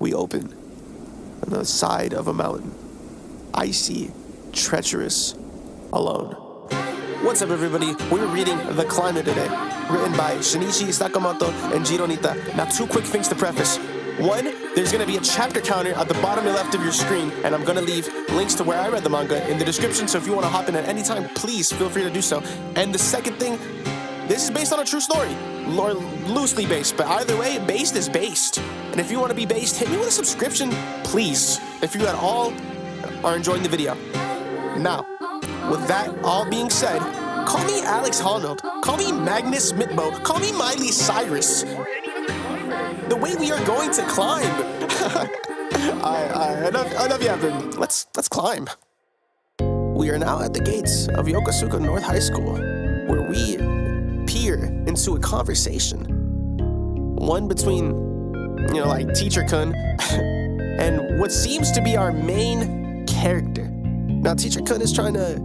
we open on the side of a mountain. Icy, treacherous, alone. What's up, everybody? We're reading The Climate today, written by Shinichi Sakamoto and Jiro Nita. Now, 2 quick things to preface. 1, there's going to be a chapter counter at the bottom left of your screen, and I'm going to leave links to where I read the manga in the description, so if you want to hop in at any time, please feel free to do so. And the second thing, this is based on a true story, or loosely based, but either way, based is based. And if you want to be based, hit me with a subscription, please, if you at all are enjoying the video. Now, with that all being said, call me Alex Honnold, call me Magnus Mitbo, call me Miley Cyrus. The way we are going to climb. Enough yapping. Let's climb. We are now at the gates of Yokosuka North High School, where we peer into a conversation. One between, Teacher Kun and what seems to be our main character. Now, Teacher Kun is trying to,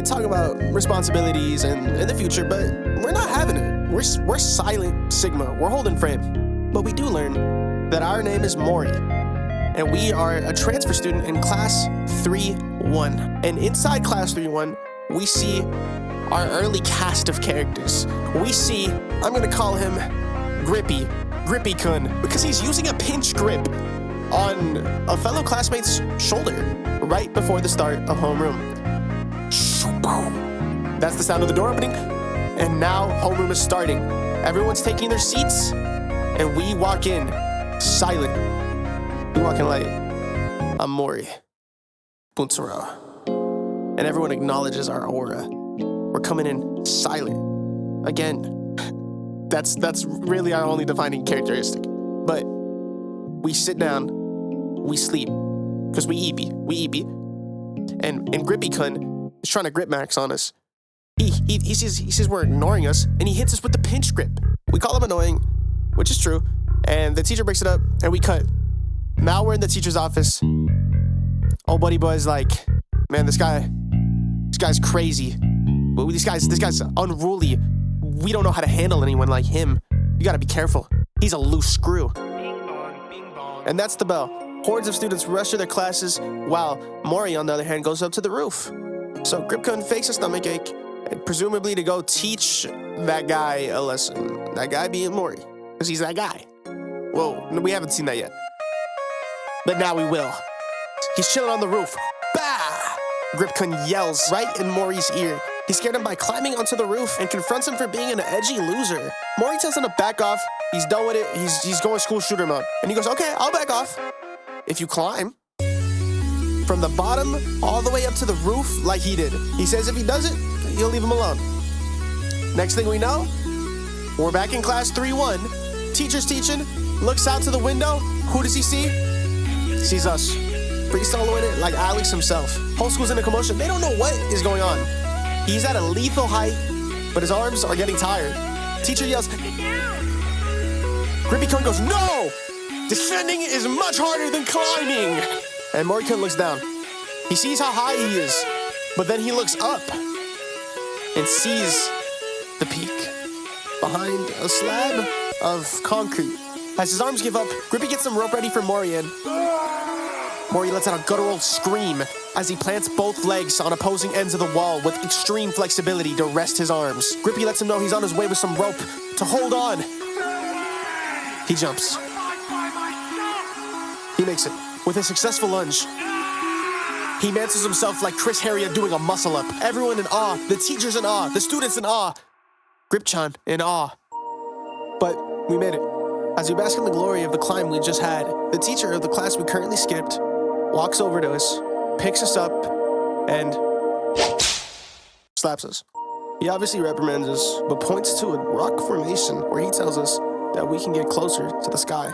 talk about responsibilities and the future, but we're not having it. We're silent Sigma. We're holding frame. But we do learn that our name is Mori, and we are a transfer student in Class 3-1. And inside Class 3-1, we see our early cast of characters. We see, I'm gonna call him Grippy-kun, because he's using a pinch grip on a fellow classmate's shoulder right before the start of homeroom. That's the sound of the door opening, and now homeroom is starting. Everyone's taking their seats, and we walk in silent. We walk in like, I'm Mori, Bunsuro. And everyone acknowledges our aura. We're coming in silent. Again, that's really our only defining characteristic. But we sit down, we sleep, because we eepy. And Grippy-kun is trying to grip max on us. He says we're ignoring us, and he hits us with the pinch grip. We call him annoying, which is true, and the teacher breaks it up, and we cut. Now we're in the teacher's office. Old buddy boy's like, man, this guy's crazy. But this guy's unruly. We don't know how to handle anyone like him. You gotta be careful. He's a loose screw. Bing bong, bing bong. And that's the bell. Hordes of students rush to their classes, while Mori, on the other hand, goes up to the roof. So Grip-kun fakes a stomachache, and presumably to go teach that guy a lesson. That guy being Mori. Because he's that guy. Whoa, we haven't seen that yet. But now we will. He's chilling on the roof. Bah! Grip-kun yells right in Mori's ear. He scared him by climbing onto the roof and confronts him for being an edgy loser. Mori tells him to back off. He's done with it. He's going school shooter mode. And he goes, okay, I'll back off. If you climb from the bottom all the way up to the roof like he did. He says if he does it, he'll leave him alone. Next thing we know, we're back in Class 3-1. Teacher's teaching, looks out to the window. Who does he see? Sees us. Free soloing it like Alex himself. Whole school's in a commotion. They don't know what is going on. He's at a lethal height, but his arms are getting tired. Teacher yells, Grippy-kun goes, no! Descending is much harder than climbing! And Mori-kun looks down. He sees how high he is, but then he looks up and sees the peak behind a slab of concrete. As his arms give up, Grippy gets some rope ready for Mori, and Mori lets out a guttural scream as he plants both legs on opposing ends of the wall with extreme flexibility to rest his arms. Grippy lets him know he's on his way with some rope to hold on. He jumps. He makes it with a successful lunge. He mantles himself like Chris Harrier doing a muscle-up. Everyone in awe. The teachers in awe. The students in awe. Grip-chan in awe. But we made it. As we bask in the glory of the climb we just had, the teacher of the class we currently skipped walks over to us, picks us up, and slaps us. He obviously reprimands us, but points to a rock formation where he tells us that we can get closer to the sky.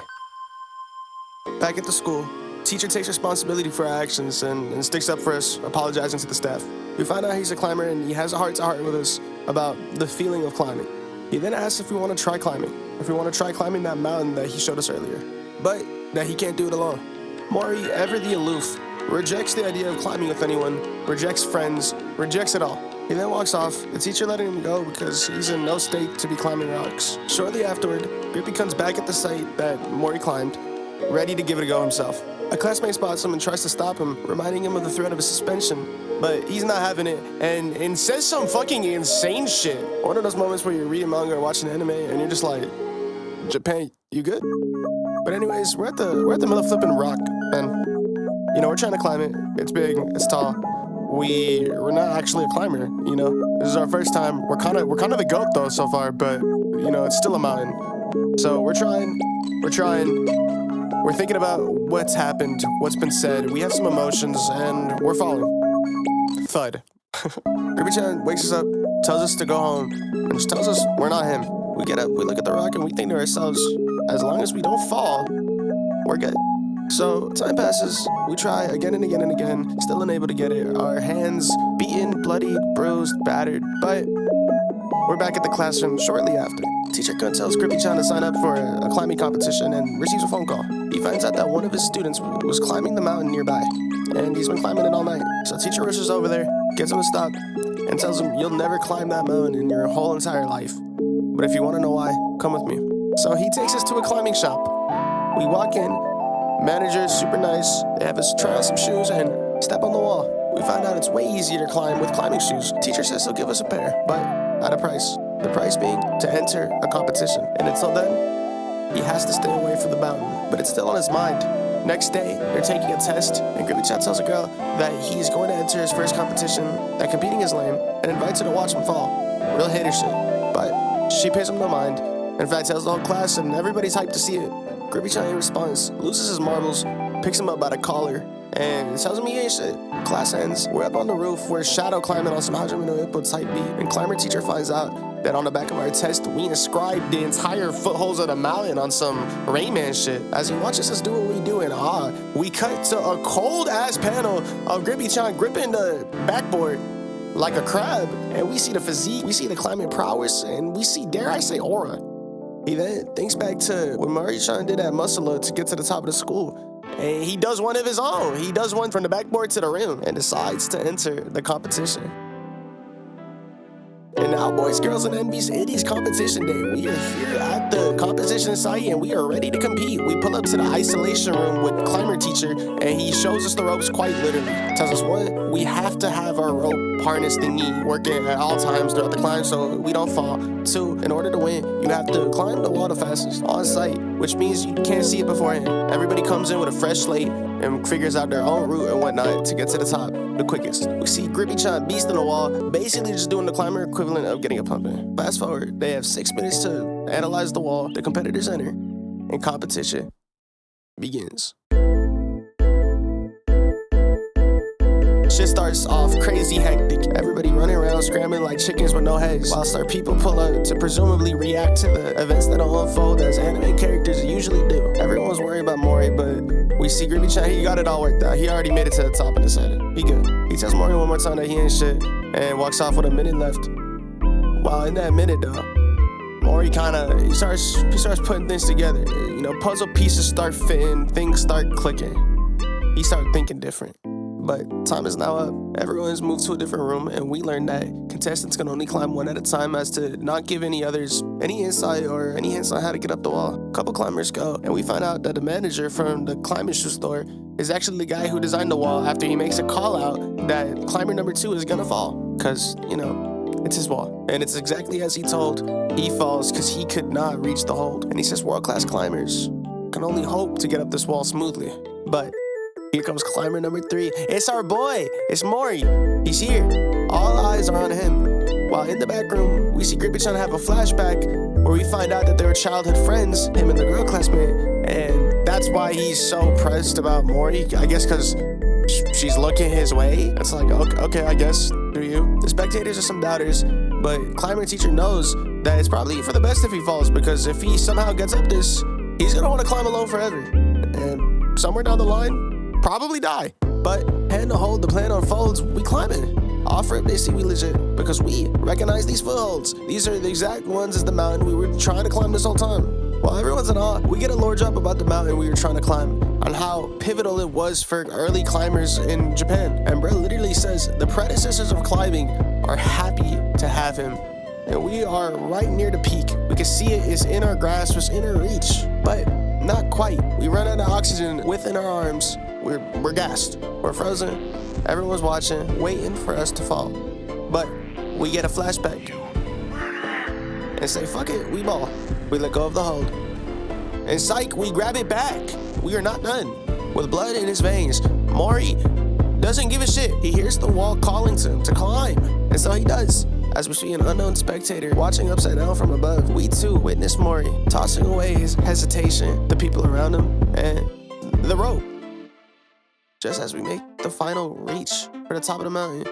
Back at the school, teacher takes responsibility for our actions and sticks up for us, apologizing to the staff. We find out he's a climber and he has a heart-to-heart with us about the feeling of climbing. He then asks if we want to try climbing, that mountain that he showed us earlier, but that he can't do it alone. Mori, ever the aloof, rejects the idea of climbing with anyone, rejects friends, rejects it all. He then walks off, the teacher letting him go because he's in no state to be climbing rocks. Shortly afterward, Grippy comes back at the site that Mori climbed, ready to give it a go himself. A classmate spots him and tries to stop him, reminding him of the threat of a suspension, but he's not having it and says some fucking insane shit. One of those moments where you're reading manga or watching anime and you're just like, Japan, you good? But anyways, we're at the middle of flipping rock, and you know, we're trying to climb it. It's big, it's tall. We're not actually a climber, you know. This is our first time. We're kind of the goat though so far, but you know, it's still a mountain. So we're trying. We're thinking about what's happened, what's been said. We have some emotions, and we're falling. Thud. Ruby-chan wakes us up, tells us to go home, and just tells us we're not him. We get up, we look at the rock, and we think to ourselves, as long as we don't fall, we're good. So time passes, we try again and again and again, still unable to get it. Our hands beaten, bloodied, bruised, battered, but we're back at the classroom shortly after. Teacher Kun tells Grippy-chan to sign up for a climbing competition and receives a phone call. He finds out that one of his students was climbing the mountain nearby, and he's been climbing it all night. So teacher rushes over there, gets him to stop, and tells him, you'll never climb that mountain in your whole entire life. But if you want to know why, come with me. So he takes us to a climbing shop. We walk in, manager is super nice, they have us try on some shoes and step on the wall. We find out it's way easier to climb with climbing shoes. Teacher says he'll give us a pair, but at a price. The price being to enter a competition. And until then, he has to stay away from the mountain. But it's still on his mind. Next day, they're taking a test, and Grippy-chan tells a girl that he's going to enter his first competition, that competing is lame, and invites her to watch him fall. Real hater shit. But she pays him no mind. In fact, tells the whole class, and everybody's hyped to see it. Grippy-chan in response loses his marbles, picks him up by the collar, and tells him he ain't shit. Class ends. We're up on the roof. We're shadow climbing on some Hajime no Ippo type beat, and climber teacher finds out that on the back of our test, we inscribed the entire footholds of the mountain on some Rayman shit. As he watches us do what we do in awe, we cut to a cold-ass panel of Grippy-chan gripping the backboard like a crab, and we see the physique, we see the climbing prowess, and we see, dare I say, aura. He then thinks back to when Mari-chan did that muscle up to get to the top of the school, and he does one of his own. He does one from the backboard to the rim and decides to enter the competition. And now, boys, girls, and envies, it is competition day. We are here at the competition site, and we are ready to compete. We pull up to the isolation room with climber teacher, and he shows us the ropes quite literally. Tells us, one, we have to have our rope harness thingy working at all times throughout the climb so we don't fall. Two, in order to win, you have to climb the wall the fastest on site, which means you can't see it beforehand. Everybody comes in with a fresh slate and figures out their own route and whatnot to get to the top the quickest. We see Grippy-chan beast on the wall, basically just doing the climber equivalent of getting a pump in. Fast forward, they have 6 minutes to analyze the wall, the competitors enter, and competition begins. Shit starts off crazy hectic. Everybody running around scrambling like chickens with no heads, whilst our people pull up to presumably react to the events that'll unfold as anime characters usually do. Everyone's worried about Mori, but we see Grippy-chan, he got it all worked out. He already made it to the top and decided he good. He tells Mori one more time that he ain't shit and walks off with a minute left. While in that minute though, Mori he starts putting things together. You know, puzzle pieces start fitting, things start clicking. He started thinking different. But time is now up. Everyone's moved to a different room, and we learned that contestants can only climb one at a time, as to not give any others any insight or any hints on how to get up the wall. A couple climbers go, and we find out that the manager from the climbing shoe store is actually the guy who designed the wall after he makes a call out that climber number 2 is gonna fall. Cause, you know, it's his wall. And it's exactly as he told. He falls because he could not reach the hold. And he says world-class climbers can only hope to get up this wall smoothly. But here comes climber number 3. It's our boy. It's Mori. He's here. All eyes are on him. While in the back room, we see Grippy-chan have a flashback where we find out that they were childhood friends, him and the girl classmate. And that's why he's so pressed about Mori. I guess because she's looking his way. It's like, okay, I guess, do you? The spectators are some doubters, but climber teacher knows that it's probably for the best if he falls, because if he somehow gets up this, he's gonna want to climb alone forever. And somewhere down the line, probably die. But hand to hold, the plan unfolds, we climb it. Off rip, they see we legit, because we recognize these footholds. These are the exact ones as the mountain we were trying to climb this whole time. While everyone's in awe, we get a lore drop about the mountain we were trying to climb, on how pivotal it was for early climbers in Japan. And bro literally says the predecessors of climbing are happy to have him. And we are right near the peak. We can see it is in our grasp, it's in our reach. But not quite. We run out of oxygen within our arms. We're gassed. We're frozen. Everyone's watching, waiting for us to fall. But we get a flashback and say, fuck it, we ball. We let go of the hold. And psych, we grab it back. We are not done. With blood in his veins, Mori doesn't give a shit. He hears the wall calling to him to climb. And so he does. As we see an unknown spectator watching upside down from above, we too witness Mori tossing away his hesitation, the people around him, and the rope. Just as we make the final reach for the top of the mountain,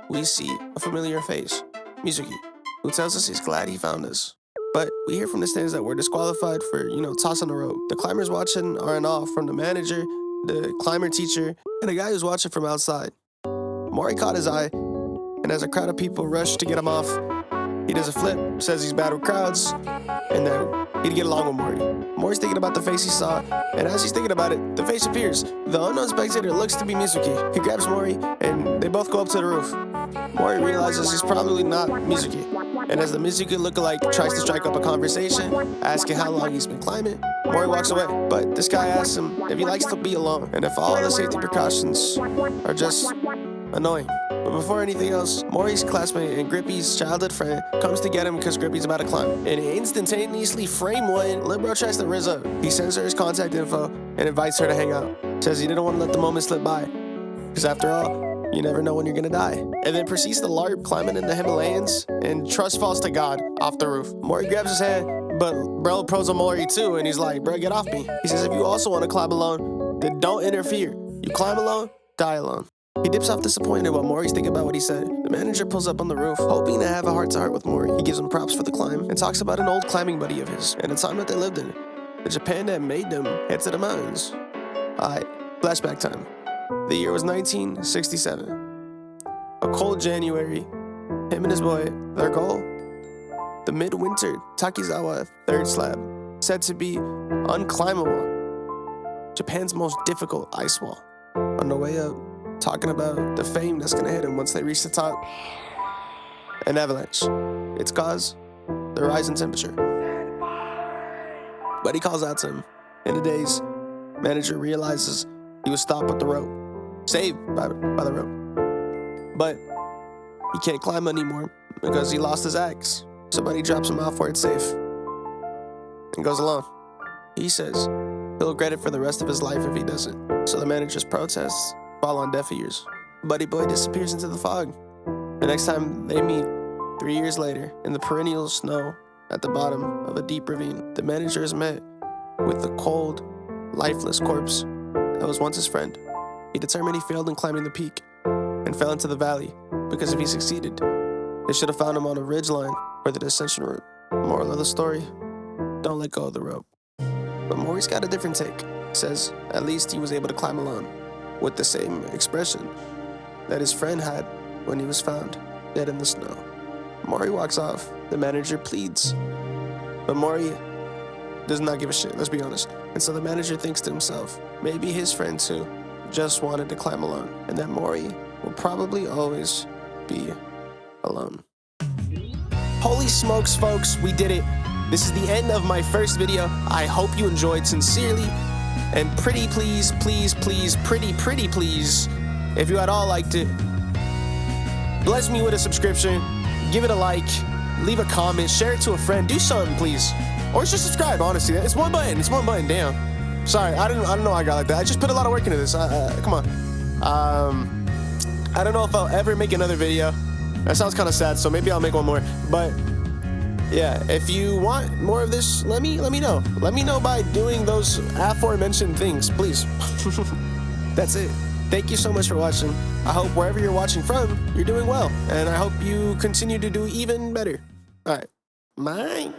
we see a familiar face, Mizuki, who tells us he's glad he found us. But we hear from the stands that we're disqualified for, tossing the rope. The climbers watching are in awe from the manager, the climber teacher, and a guy who's watching from outside. Mori caught his eye, and as a crowd of people rush to get him off, he does a flip, says he's bad with crowds, and that he'd get along with Mori. Mori's thinking about the face he saw, and as he's thinking about it, the face appears. The unknown spectator looks to be Mizuki. He grabs Mori, and they both go up to the roof. Mori realizes he's probably not Mizuki, and as the Mizuki lookalike tries to strike up a conversation, asking how long he's been climbing, Mori walks away. But this guy asks him if he likes to be alone, and if all the safety precautions are just annoying. But before anything else, Mori's classmate and Grippy's childhood friend comes to get him because Grippy's about to climb. And instantaneously frame one, Libro tries to rizz up. He sends her his contact info and invites her to hang out. Says he didn't want to let the moment slip by, because after all, you never know when you're gonna die. And then proceeds to LARP climbing in the Himalayas, and trust falls to God off the roof. Mori grabs his hand, but bro pros on Mori too, and he's like, bro, get off me. He says if you also want to climb alone, then don't interfere. You climb alone, die alone. He dips off disappointed while Mori's thinking about what he said. The manager pulls up on the roof, hoping to have a heart-to-heart with Mori. He gives him props for the climb and talks about an old climbing buddy of his and the time that they lived in, the Japan that made them head to the mountains. Alright, flashback time. The year was 1967. A cold January, him and his boy, their goal, the midwinter Takizawa third slab, said to be unclimbable, Japan's most difficult ice wall. On the way up, talking about the fame that's gonna hit him once they reach the top. An avalanche. Its cause, the rise in temperature. But he calls out to him. In a daze, manager realizes he was stopped with the rope, saved by the rope. But he can't climb anymore because he lost his axe. Somebody drops him out where it's safe and goes alone. He says he'll regret it for the rest of his life if he doesn't. So the manager's protests fall on deaf ears. Buddy boy disappears into the fog. The next time they meet, 3 years later, in the perennial snow at the bottom of a deep ravine, the manager is met with the cold, lifeless corpse that was once his friend. He determined he failed in climbing the peak and fell into the valley because if he succeeded, they should have found him on a ridgeline for the descension route. Moral of the story, don't let go of the rope. But Mori's got a different take. Says at least he was able to climb alone, with the same expression that his friend had when he was found dead in the snow. Mori walks off. The manager pleads, but Mori does not give a shit, let's be honest. And so the manager thinks to himself, maybe his friend too just wanted to climb alone, and that Mori will probably always be alone. Holy smokes, folks, we did it. This is the end of my first video. I hope you enjoyed sincerely. And pretty please, pretty please, if you at all liked it, bless me with a subscription, give it a like, leave a comment, share it to a friend, do something please. Or just subscribe, honestly. It's one button, damn. Sorry, I don't know how I got like that. I just put a lot of work into this, come on. I don't know if I'll ever make another video. That sounds kind of sad, so maybe I'll make one more. But yeah, if you want more of this, let me know. Let me know by doing those aforementioned things, please. That's it. Thank you so much for watching. I hope wherever you're watching from, you're doing well. And I hope you continue to do even better. All right. Bye.